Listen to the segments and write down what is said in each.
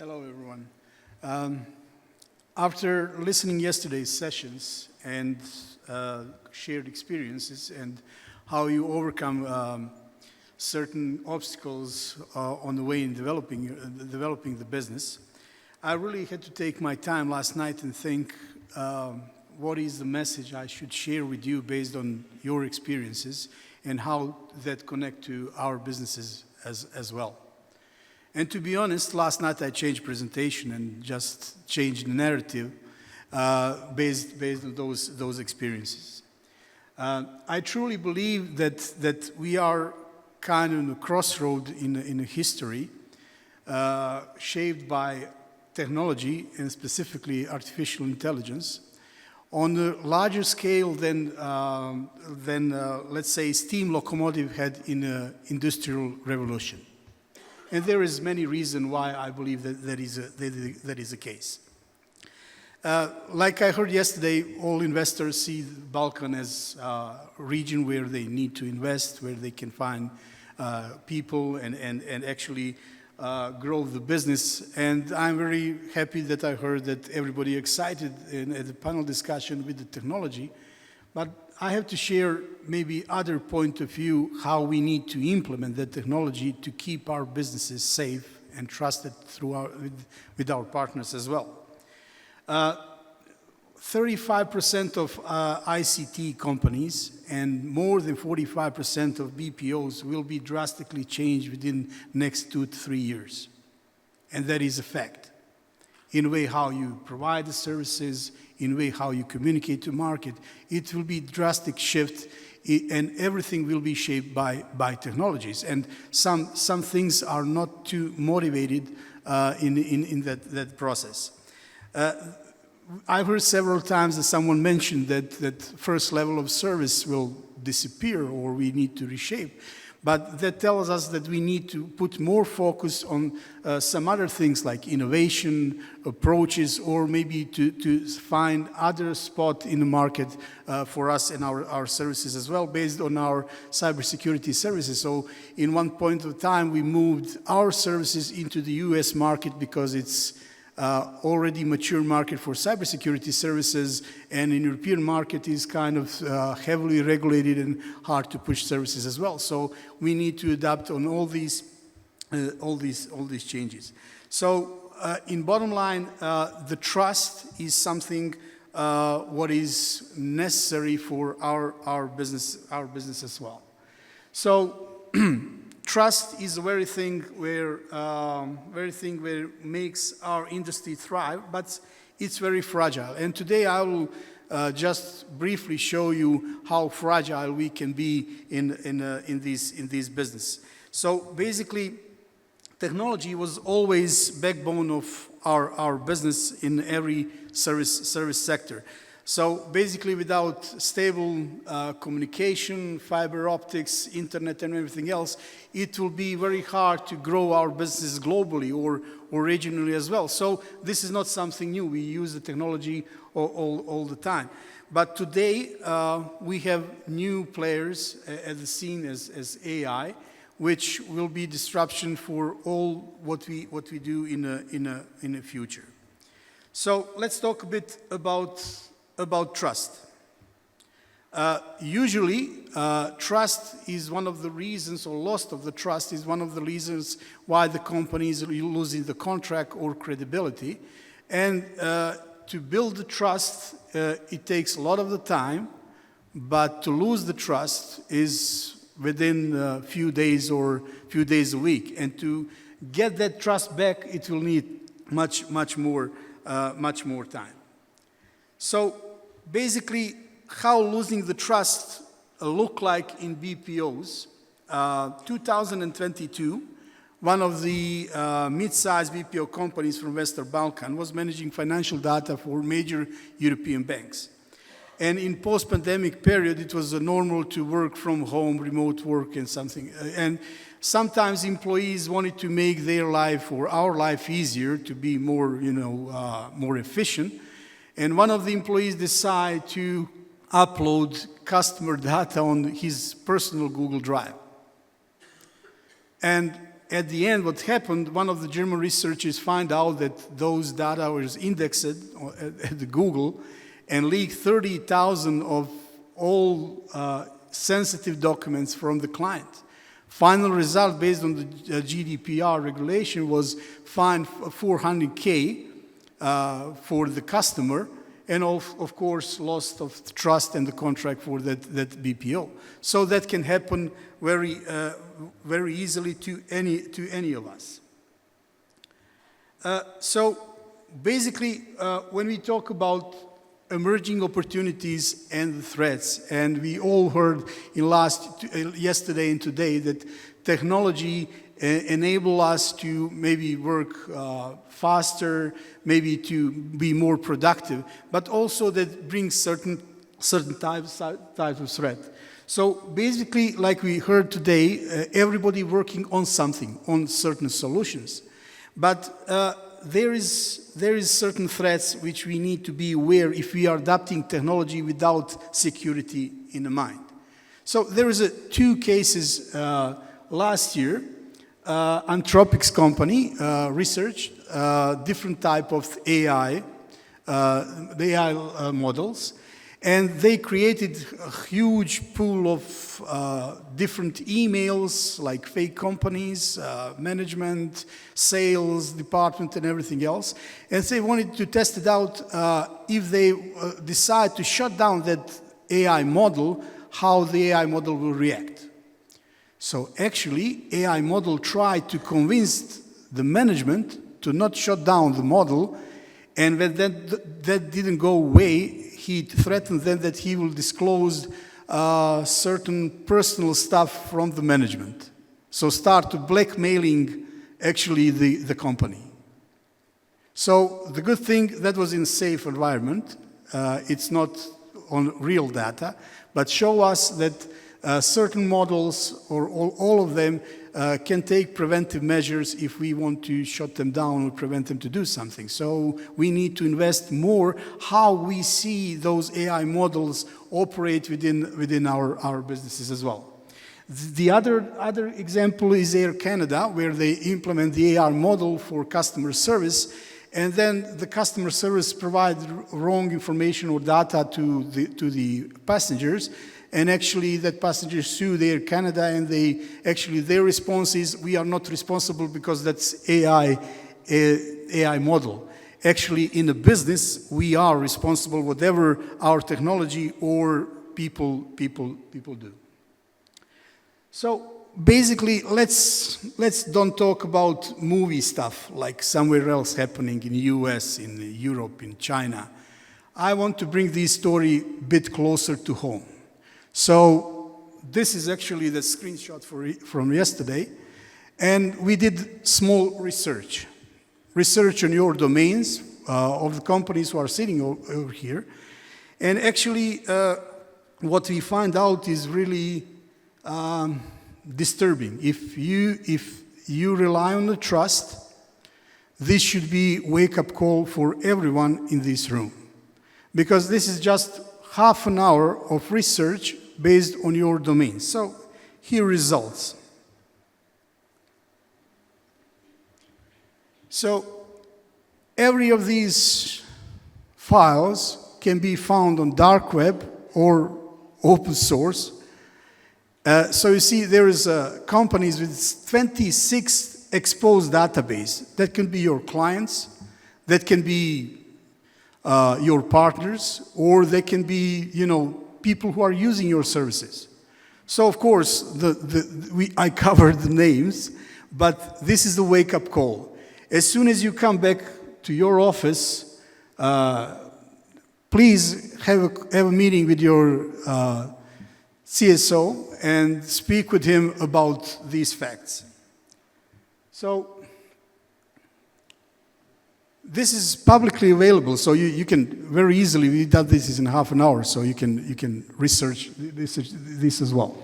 Hello, everyone. After listening yesterday's sessions and shared experiences and how you overcome certain obstacles on the way in developing the business, I really had to take my time last night and think what is the message I should share with you based on your experiences and how that connect to our businesses as well. And to be honest, last night I changed presentation and just changed the narrative based on those experiences. I truly believe that we are kind of in a crossroad in a history shaped by technology and specifically artificial intelligence on a larger scale than let's say steam locomotive had in the industrial revolution. And there is many reasons why I believe that is the case. Like I heard yesterday, all investors see the Balkans as a region where they need to invest, where they can find people and actually grow the business. And I'm very happy that I heard that everybody excited at the panel discussion with the technology. But I have to share maybe other point of view how we need to implement that technology to keep our businesses safe and trusted with our partners as well. 35% of ICT companies and more than 45% of BPOs will be drastically changed within next 2 to 3 years. And that is a fact. In a way how you provide the services, in a way how you communicate to market, it will be a drastic shift and everything will be shaped by technologies. And some things are not too motivated in that process. I've heard several times that someone mentioned that first level of service will disappear or we need to reshape. But that tells us that we need to put more focus on some other things like innovation, approaches, or maybe to find other spot in the market for us and our services as well, based on our cybersecurity services. So in one point of time, we moved our services into the US market because it's already mature market for cybersecurity services, and in European market is kind of heavily regulated and hard to push services as well. So we need to adapt on all these changes. So in bottom line, the trust is something what is necessary for our business as well. So trust is the very thing where makes our industry thrive, but it's very fragile. And today I will just briefly show you how fragile we can be in this business. So basically, technology was always backbone of our business in every service sector. So basically, without stable communication, fiber optics, internet, and everything else, it will be very hard to grow our business globally or regionally as well. So this is not something new. We use the technology all the time. But today, we have new players at the scene as AI, which will be disruption for all what we do in the future. So let's talk a bit about trust. Usually, trust is one of the reasons, or loss of the trust is one of the reasons why the company is losing the contract or credibility. And to build the trust, it takes a lot of the time, but to lose the trust is within a few days or few days a week. And to get that trust back, it will need much more time. So basically, how losing the trust look like in BPOs. 2022, one of the mid-sized BPO companies from Western Balkans was managing financial data for major European banks. And in post-pandemic period, it was normal to work from home, remote work and something. And sometimes employees wanted to make their life or our life easier to be more, more efficient. And one of the employees decided to upload customer data on his personal Google Drive. And at the end, what happened, one of the German researchers found out that those data was indexed at the Google and leaked 30,000 of all sensitive documents from the client. Final result based on the GDPR regulation was fine $400K for the customer, and of course loss of trust and the contract for that BPO. So that can happen very easily to any of us. So basically, when we talk about emerging opportunities and threats, and we all heard in yesterday and today that technology enable us to maybe work faster, maybe to be more productive, but also that brings certain types of threat. So basically, like we heard today, everybody working on something, on certain solutions. But there is certain threats which we need to be aware if we are adapting technology without security in mind. So there is two cases last year. Anthropic's company researched different type of AI models, and they created a huge pool of different emails, like fake companies, management, sales department, and everything else. And they wanted to test it out if they decide to shut down that AI model, how the AI model will react. So actually, AI model tried to convince the management to not shut down the model, and when that didn't go away, he threatened them that he will disclose certain personal stuff from the management. So start to blackmailing actually the company. So the good thing, that was in a safe environment. It's not on real data, but show us that certain models, or all of them, can take preventive measures if we want to shut them down or prevent them to do something. So we need to invest more how we see those AI models operate within our businesses as well. The other example is Air Canada, where they implement the AI model for customer service, and then the customer service provides wrong information or data to the passengers. And actually, that passenger sued Air Canada, and their response is, we are not responsible because that's AI model. Actually, in a business, we are responsible whatever our technology or people do. So basically, let's don't talk about movie stuff like somewhere else happening in the US, in Europe, in China. I want to bring this story a bit closer to home. So this is actually the screenshot from yesterday, and we did small research on your domains of the companies who are sitting over here, and actually what we find out is really disturbing. If you rely on the trust, this should be a wake-up call for everyone in this room, because this is just half an hour of research based on your domain. So here are results. So every of these files can be found on dark web or open source. So you see there is companies with 26 exposed database. That can be your clients, that can be your partners, or they can be, people who are using your services. So of course, I covered the names, but this is the wake-up call. As soon as you come back to your office, please have a meeting with your CSO and speak with him about these facts. So this is publicly available, so you can very easily, we did this in half an hour, so you can research this as well.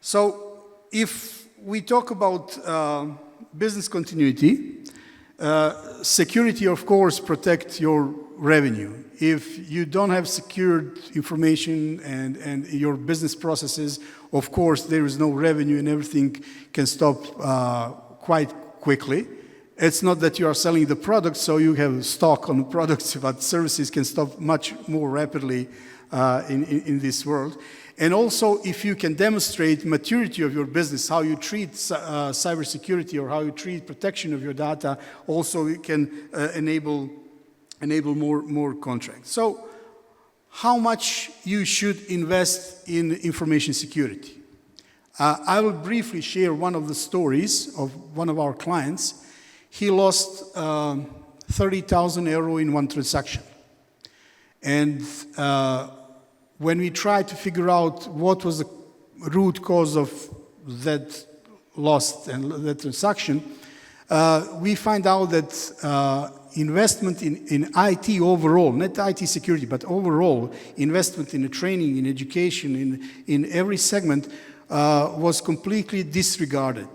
So if we talk about business continuity, Security, of course, protects your revenue. If you don't have secured information and your business processes, of course, there is no revenue and everything can stop quite quickly. It's not that you are selling the product, so you have stock on the products, but services can stop much more rapidly in this world. And also, if you can demonstrate maturity of your business, how you treat cybersecurity or how you treat protection of your data, also it can enable more contracts. So, how much you should invest in information security? I will briefly share one of the stories of one of our clients. He lost 30,000 euro in one transaction. And when we tried to figure out what was the root cause of that loss and that transaction, we find out that investment in IT overall, not IT security, but overall investment in training, in education, in every segment was completely disregarded.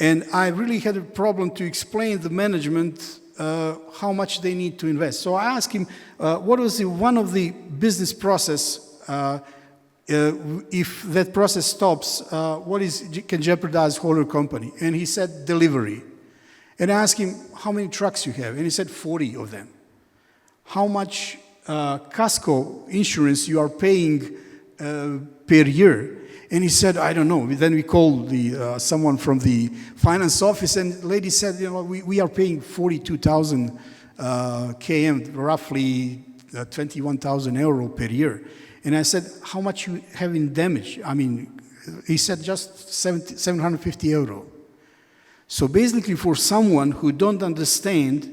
And I really had a problem to explain the management how much they need to invest. So I asked him, what was one of the business process, if that process stops, can jeopardize whole company? And he said, delivery. And I asked him, how many trucks you have? And he said, 40 of them. How much casco insurance you are paying per year? And he said, I don't know. Then we called someone from the finance office, and the lady said, you know, we are paying 42,000 km, roughly 21,000 euro per year. And I said, how much you have in damage? I mean, he said just 750 euro. So basically, for someone who don't understand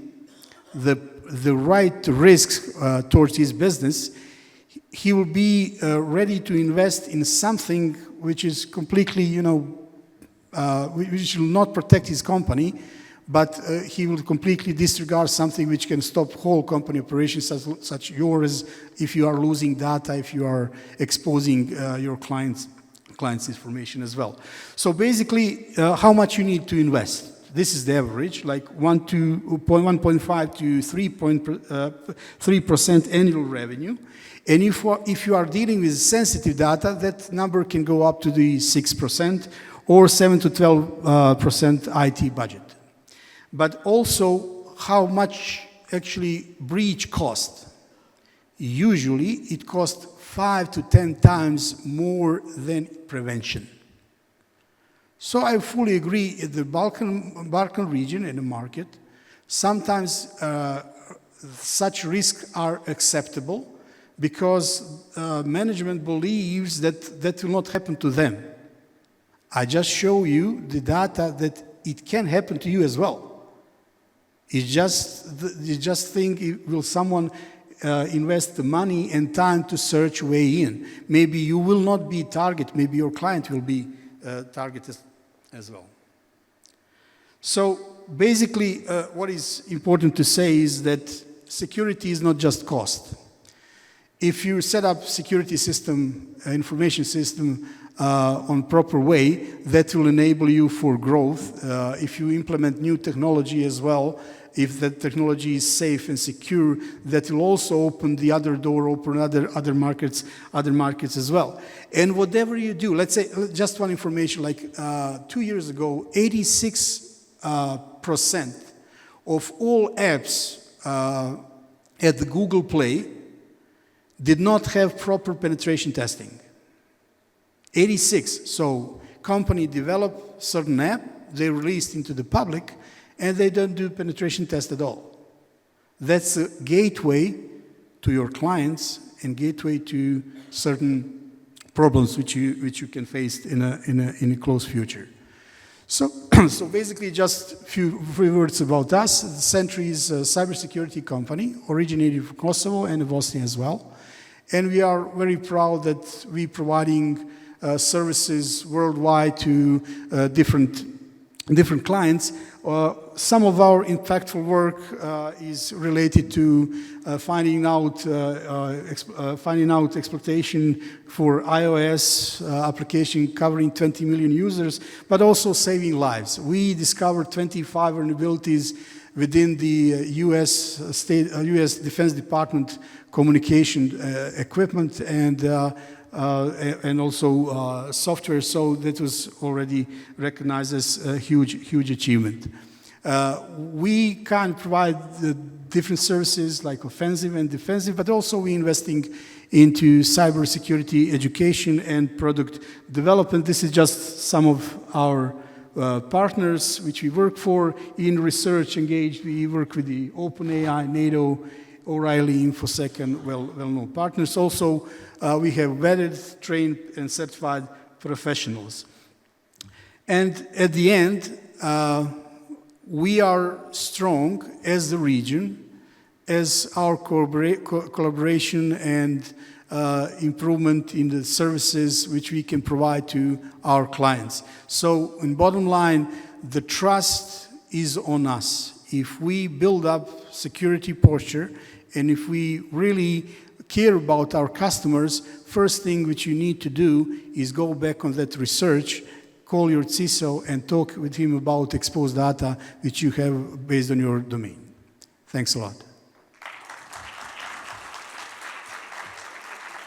the right risks towards his business, he will be ready to invest in something which is completely, which will not protect his company, but he will completely disregard something which can stop whole company operations, such yours, if you are losing data, if you are exposing your clients' information as well. So basically, how much you need to invest? This is the average, like 1.5 to 3% annual revenue. And if you are dealing with sensitive data, that number can go up to the 6% or 7 to 12% IT budget. But also, how much actually breach cost? Usually, it costs 5 to 10 times more than prevention. So I fully agree, in the Balkan region and the market, sometimes such risks are acceptable, because management believes that that will not happen to them. I just show you the data that it can happen to you as well. You just think, will someone invest the money and time to search way in? Maybe you will not be target, maybe your client will be targeted as well. So basically, what is important to say is that security is not just cost. If you set up security system, information system on proper way, that will enable you for growth. If you implement new technology as well, if that technology is safe and secure, that will also open the other door, open other markets as well. And whatever you do, let's say, just one information, like 2 years ago, 86% of all apps at the Google Play did not have proper penetration testing. 86. So company developed certain app, they released into the public, and they don't do penetration test at all. That's a gateway to your clients and gateway to certain problems which you can face in a close future. So basically, just a few words about us. Sentry is a cybersecurity company originated from Kosovo and Bosnia as well. And we are very proud that we're providing services worldwide to different clients. Some of our impactful work is related to finding out exploitation for iOS application covering 20 million users, but also saving lives. We discovered 25 vulnerabilities within the U.S. Defense Department communication equipment and also software. So that was already recognized as a huge achievement. We can provide the different services like offensive and defensive, but also we're investing into cybersecurity education and product development. This is just some of our partners which we work for. In research engaged, we work with the OpenAI, NATO, O'Reilly, InfoSec, and well-known partners. Also, we have vetted, trained, and certified professionals. And at the end, we are strong as the region, as our collaboration and improvement in the services which we can provide to our clients. So, in bottom line, the trust is on us. If we build up security posture, and if we really care about our customers, first thing which you need to do is go back on that research, call your CISO, and talk with him about exposed data which you have based on your domain. Thanks a lot.